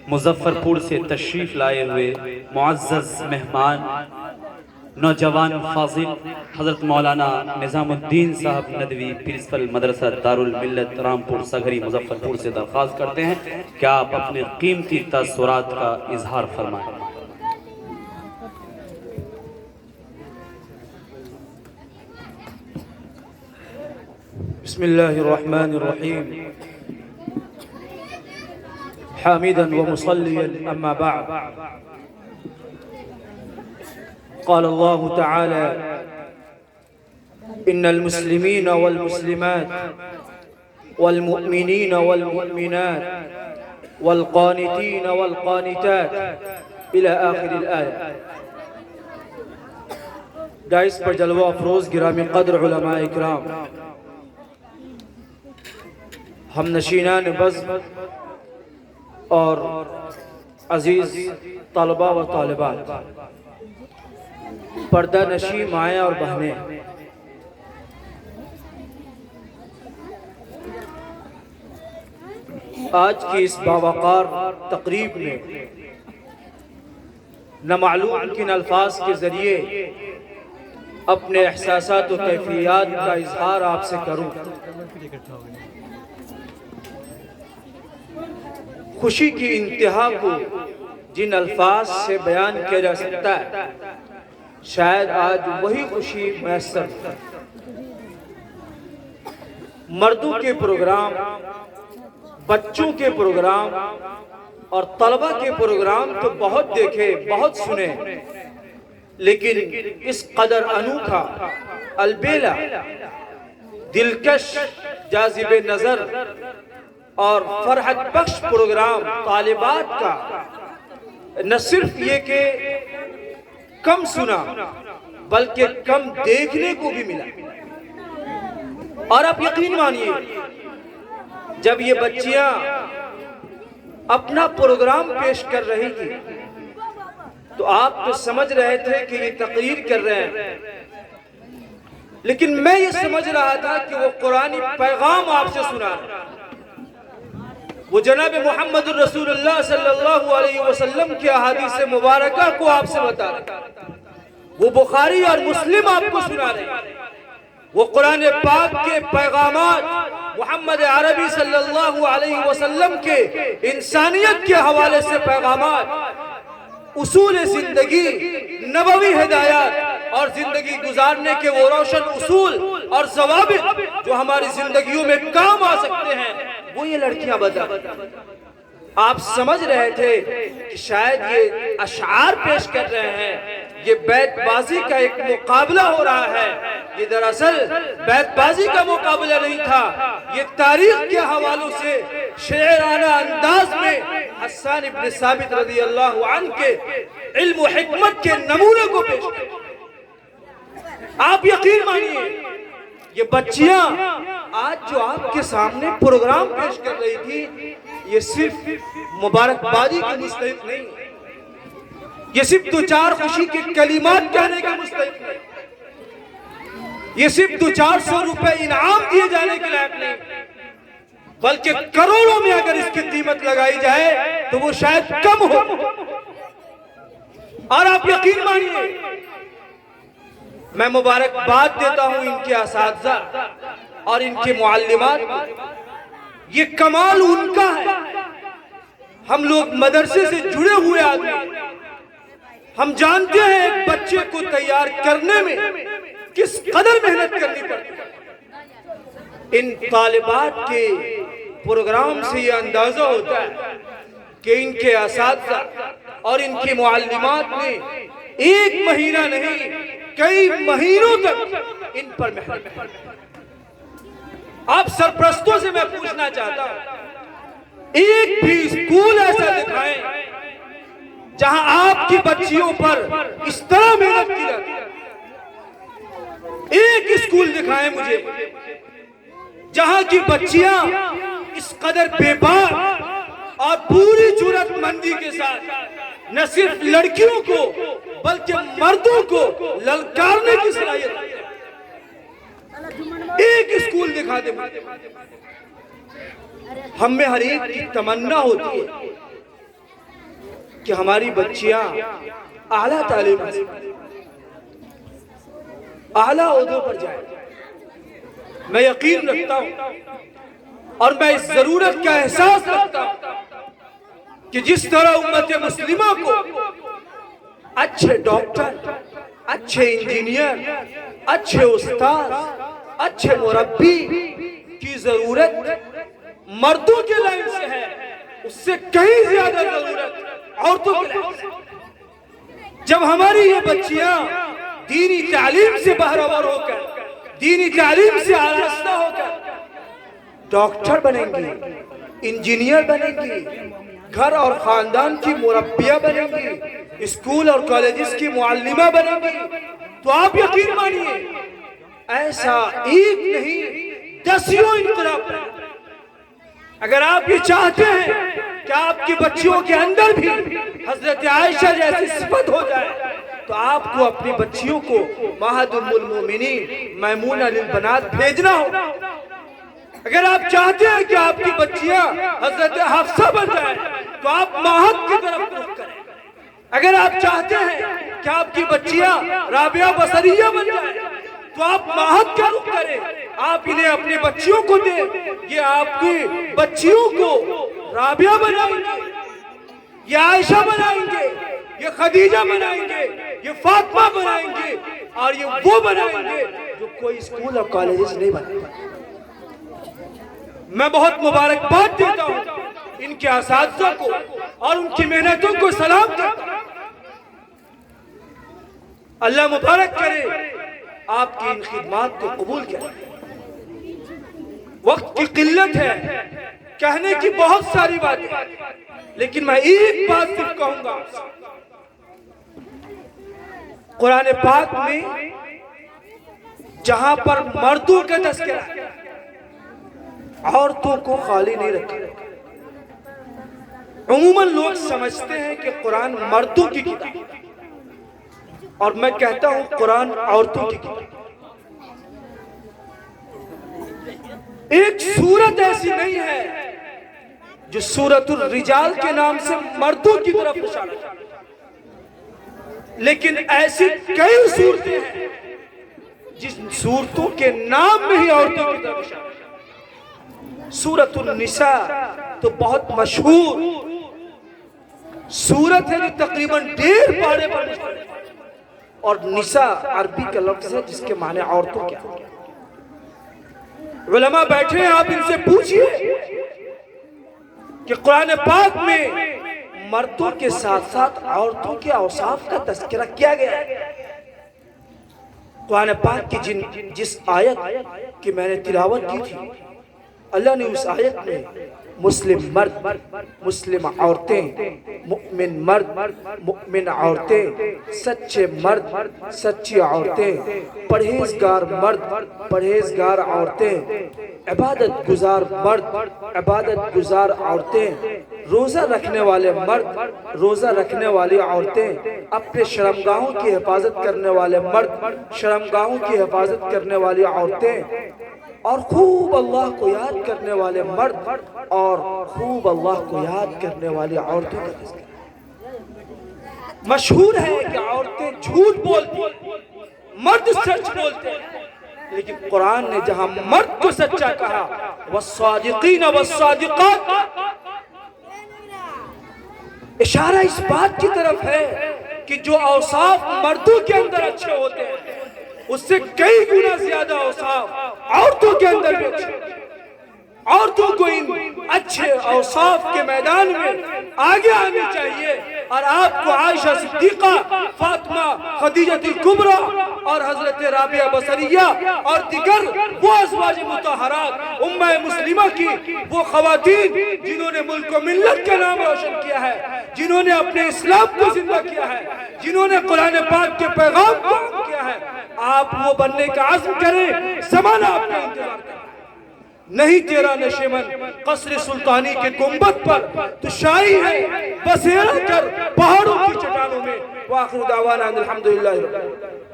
مظفر پور سے تشریف لائے ہوئے معزز مہمان نوجوان فاضل حضرت مولانا نظام الدین صاحب ندوی پرنسپل مدرسہ دارالملت رامپور سگھری مظفر پور سے درخواست کرتے ہیں کہ آپ اپنے قیمتی تاثرات کا اظہار فرمائیں۔ بسم اللہ الرحمن الرحیم حامدا ومصليا أما بعد قال الله تعالى إن المسلمين والمسلمات والمؤمنين والمؤمنات والقانتين والقانتات إلى آخر الآية۔ دائس پر جلوہ افروز گرامی قدر علماء اکرام، ہم نشینان بزم اور عزیز طلبہ و طالبات، پردہ نشی مائیں اور بہنیں، آج کی اس باوقار تقریب میں نامعلوم کن الفاظ کے ذریعے اپنے احساسات و کیفیات کا اظہار آپ سے کروں۔ خوشی کی انتہا کو جن الفاظ سے بیان کیا جا سکتا ہے، شاید آج وہی خوشی میسر ہے۔ مردوں کے پروگرام، بچوں کے پروگرام اور طلبہ کے پروگرام تو بہت دیکھے، بہت سنے، لیکن اس قدر انوکھا، البیلا، دلکش، جاذب نظر اور فرحت بخش پروگرام طالبات کا نہ صرف یہ کہ کم سنا بلکہ کم دیکھنے کو بھی ملا۔ اور آپ یقین مانیے، جب یہ بچیاں اپنا پروگرام پیش کر رہی تھی تو آپ تو سمجھ رہے تھے کہ یہ تقریر کر رہے ہیں، لیکن میں یہ سمجھ رہا تھا کہ وہ قرآنی پیغام آپ سے سنا رہے ہیں، وہ جناب محمد الرسول اللہ صلی اللہ علیہ وسلم کی احادیث مبارکہ کو آپ سے بتا رہے ہیں، وہ بخاری اور مسلم آپ کو سنا رہے ہیں، وہ قرآن پاک کے پیغامات محمد عربی صلی اللہ علیہ وسلم کے انسانیت کے حوالے سے پیغامات، اصول زندگی، نبوی ہدایات اور زندگی گزارنے کے وہ روشن اصول اور ضوابط جو ہماری زندگیوں میں کام آ سکتے ہیں، وہ یہ لڑکیاں بتا۔ آپ سمجھ رہے تھے کہ شاید یہ اشعار پیش کر رہے ہیں، یہ بیت بازی کا ایک مقابلہ ہو رہا ہے۔ یہ دراصل بیت بازی کا مقابلہ نہیں تھا، یہ تاریخ کے حوالوں سے شاعرانہ انداز میں حسان ابن ثابت رضی اللہ عنہ کے علم و حکمت کے نمونے کو پیش کر۔ آپ یقین مانیے، یہ بچیاں آج جو آپ کے سامنے پروگرام پیش کر رہی تھی، یہ صرف مبارکبادی کی مستحق نہیں، یہ صرف دو چار خوشی کے کلمات کہنے کے مستحق نہیں، یہ صرف 200-400 روپے انعام دیے جانے کے لائق نہیں، بلکہ کروڑوں میں اگر اس کی قیمت لگائی جائے تو وہ شاید کم ہو۔ اور آپ یقین مانیے، میں مبارکباد دیتا ہوں ان کے اساتذہ اور ان کے معلمات کو، یہ کمال ان کا ہے۔ ہم لوگ مدرسے سے جڑے ہوئے آدمی، ہم جانتے ہیں ایک بچے کو تیار کرنے میں کس قدر محنت کرنی پڑتی ہے۔ ان طالبات کے پروگرام سے یہ اندازہ ہوتا ہے کہ ان کے اساتذہ اور ان کی معلمات نے ایک مہینہ نہیں، کئی مہینوں تک ان پر محنت کی۔ آپ سرپرستوں سے میں پوچھنا چاہتا ہوں، ایک بھی اسکول ایسا دکھائیں جہاں آپ کی بچیوں پر اس طرح محنت کی جاتی ہے۔ ایک اسکول دکھائیں مجھے جہاں کی بچیاں اس قدر بے باک اور پوری جرات مندی کے ساتھ نہ صرف لڑکیوں کو بلکہ مردوں کو للکارنے کی صلاحیت ہے۔ ایک اسکول دکھا دے۔ ہم میں ہر ایک کی تمنا ہوتی ہے کہ ہماری بچیاں اعلیٰ تعلیم حاصل کریں، اعلیٰ عہدوں پر جائیں۔ میں یقین رکھتا ہوں اور میں اس ضرورت کا احساس رکھتا ہوں کہ جس طرح امت مسلمہ کو اچھے ڈاکٹر، اچھے انجینئر، اچھے استاد، اچھے مربی کی ضرورت مردوں کے لائن سے ہے، اس سے کہیں زیادہ ضرورت عورتوں کے لائن سے۔ جب ہماری یہ بچیاں دینی تعلیم سے بہرور ہو کر، دینی تعلیم سے آراستہ ہو کر ڈاکٹر بنیں گی، انجینئر بنیں گی، گھر اور خاندان کی مربیہ بنیں گی، اسکول اور کالجز کی معلمہ بنیں گی، تو آپ یقین مانیے ایسا ایک نہیں دسیوں انقلاب بنیں گے۔ اگر آپ یہ چاہتے ہیں کہ آپ کی بچیوں کے اندر بھی حضرت عائشہ جیسی صفت ہو جائے تو آپ کو اپنی بچیوں کو معہد ام المومنین میمونہ للبنات بھیجنا ہو۔ اگر آپ چاہتے ہیں کہ آپ کی بچیاں حضرت حفصہ بن جائیں تو آپ معہد کی طرف رخ کریں۔ اگر آپ چاہتے ہیں کہ آپ کی بچیاں رابعہ بصریہ بن جائیں تو آپ معہد کا رخ کریں۔ آپ انہیں اپنی بچیوں کو دیں، یہ آپ کی بچیوں کو رابعہ بنائیں گے، یہ عائشہ بنائیں گے، یہ خدیجہ بنائیں گے، یہ فاطمہ بنائیں گے، اور یہ وہ بنائیں گے جو کوئی اسکول اور کالجز نہیں بنائیں گے۔ میں بہت مبارکباد دیتا ہوں ان کے اساتذہ کو اور ان کی محنتوں کو سلام کرتا ہوں۔ اللہ مبارک کرے، آپ کی ان خدمات کو قبول کرے۔ وقت کی قلت ہے، کہنے کی بہت ساری باتیں، لیکن میں ایک بات صرف کہوں گا۔ قرآن پاک میں جہاں پر مردوں کا تذکرہ ہے، عورتوں کو خالی نہیں رکھا۔ عموماً لوگ سمجھتے ہیں کہ قرآن مردوں کی کتاب ہے، اور میں کہتا ہوں قرآن عورتوں کی کتاب۔ ایک سورت ایسی نہیں ہے جو سورت الرجال کے نام سے مردوں کی طرف اشارہ ہے، لیکن ایسی کئی سورتیں ہیں جن سورتوں کے نام میں ہی عورتوں کی طرف اشارہ ہے۔ سورت النساء تو بہت مشہور سورت ہے جو تقریباً 1.5 پارے پر مشتمل ہے، اور نساء عربی کا لفظ ہے جس کے معنی عورتوں کیا ہے۔ علماء بیٹھے ہیں، آپ ان سے پوچھئے کہ قرآن پاک میں مردوں کے ساتھ ساتھ عورتوں کے اوصاف کا تذکرہ کیا گیا ہے۔ قرآن پاک کی جس آیت کی میں نے تلاوت کی تھی، اللہ نے اس آیت میں مسلم مرد، مسلم عورتیں، مؤمن مرد، مؤمن عورتیں، سچے مرد، سچی عورتیں، پرہیزگار مرد، پرہیزگار عورتیں، عبادت گزار مرد، عبادت گزار عورتیں، روزہ رکھنے والے مرد، روزہ رکھنے والی عورتیں، اپنے شرمگاہوں کی حفاظت کرنے والے مرد، شرمگاہوں کی حفاظت کرنے والی عورتیں، اور خوب اللہ کو یاد کرنے والے مرد اور خوب اللہ کو یاد کرنے والی عورتوں کا تذکرہ۔ مشہور ہے کہ عورتیں جھوٹ بولتی ہیں، مرد سچ بولتے ہیں، لیکن قرآن نے جہاں مرد کو سچا کہا والصادقین والصادقات، اشارہ اس بات کی طرف ہے کہ جو اوصاف مردوں کے اندر اچھے ہوتے ہیں اس سے کئی گنا زیادہ اوصاف عورتوں کے اندر بھی اچھے ہوتے ہیں۔ عورتوں کو ان اچھے اوصاف کے میدان میں آگے آنی چاہیے، اور آپ کو عائشہ صدیقہ، فاطمہ، خدیجہ الکبریٰ اور حضرت رابعہ بصریہ اور دیگر وہ ازواج مطہرات امہ مسلمہ کی وہ خواتین جنہوں نے ملک و ملت کا نام روشن کیا ہے، جنہوں نے اپنے اسلام کو زندہ کیا ہے، جنہوں نے قرآن پاک کے پیغام کو عام کیا ہے، آپ وہ بننے کا عزم کریں۔ زمانہ آپ کا انتظار کریں، نہیں تیرا نشیمن قصر سلطانی کے گنبد پر تو شاہی ہے بسیرا کر پہاڑوں کی چٹانوں میں۔ وآخر دعوانا الحمدللہ رب العالمین۔